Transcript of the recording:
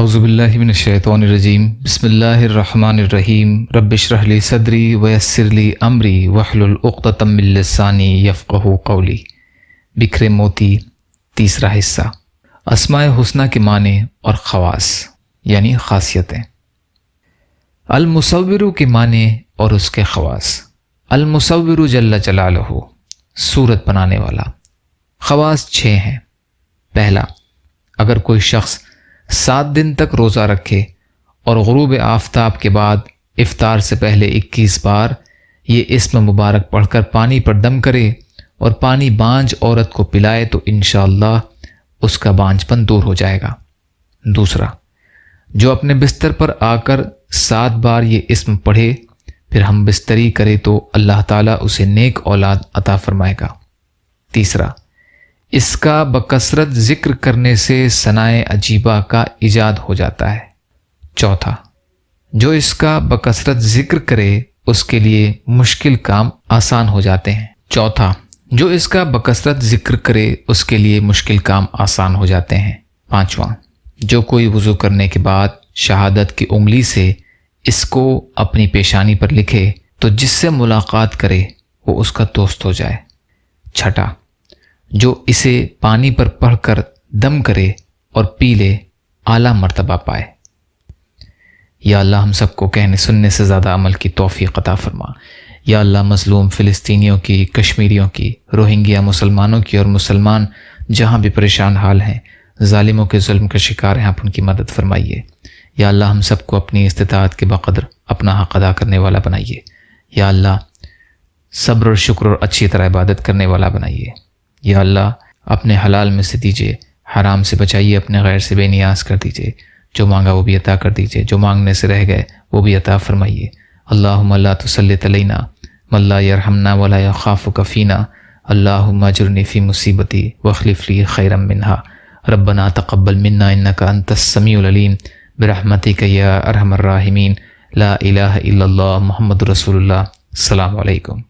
اعوذ باللہ من الشیطان الرجیم بسم اللہ الرحمن الرحیم رب اشرح لی صدری ویسر لی امری واحلل عقدۃ من لسانی یفقہوا قولی۔ بکھرے موتی، تیسرا حصہ۔ اسماء حسنہ کے معنی اور خواص یعنی خاصیتیں۔ المصور کے معنی اور اس کے خواص۔ المصور جل جلالہ، صورت بنانے والا۔ خواص 6 ہیں۔ پہلا، اگر کوئی شخص 7 دن تک روزہ رکھے اور غروب آفتاب کے بعد افطار سے پہلے 21 بار یہ اسم مبارک پڑھ کر پانی پر دم کرے اور پانی بانجھ عورت کو پلائے تو انشاءاللہ اس کا بانجھ پن دور ہو جائے گا۔ دوسرا، جو اپنے بستر پر آ کر 7 بار یہ اسم پڑھے پھر ہم بستری کرے تو اللہ تعالیٰ اسے نیک اولاد عطا فرمائے گا۔ تیسرا، اس کا بکثرت ذکر کرنے سے ثنائے عجیبہ کا ایجاد ہو جاتا ہے۔ چوتھا، جو اس کا بکثرت ذکر کرے اس کے لیے مشکل کام آسان ہو جاتے ہیں۔ پانچواں، جو کوئی وضو کرنے کے بعد شہادت کی انگلی سے اس کو اپنی پیشانی پر لکھے تو جس سے ملاقات کرے وہ اس کا دوست ہو جائے۔ چھٹا، جو اسے پانی پر پڑھ کر دم کرے اور پی لے اعلیٰ مرتبہ پائے۔ یا اللہ ہم سب کو کہنے سننے سے زیادہ عمل کی توفیق عطا فرما۔ یا اللہ مظلوم فلسطینیوں کی، کشمیریوں کی، روہنگیا مسلمانوں کی اور مسلمان جہاں بھی پریشان حال ہیں، ظالموں کے ظلم کا شکار ہیں، آپ ان کی مدد فرمائیے۔ یا اللہ ہم سب کو اپنی استطاعت کے بقدر اپنا حق ادا کرنے والا بنائیے۔ یا اللہ صبر اور شکر اور اچھی طرح عبادت کرنے والا بنائیے۔ یا اللہ اپنے حلال میں سے دیجیے، حرام سے بچائیے، اپنے غیر سے بے نیاز کر دیجیے، جو مانگا وہ بھی عطا کر دیجیے، جو مانگنے سے رہ گئے وہ بھی عطا فرمائیے۔ اللہم لا تسلط علینا من لا یرحمنا ولا یخافک فینا، اللہم اجرنی فی مصیبتی واخلف لی خیرا منہا، ربنا تقبل منا انک انت السمیع العلیم برحمتک یا ارحم الراحمین، لا الہ الا اللہ محمد رسول اللہ۔ السلام علیکم۔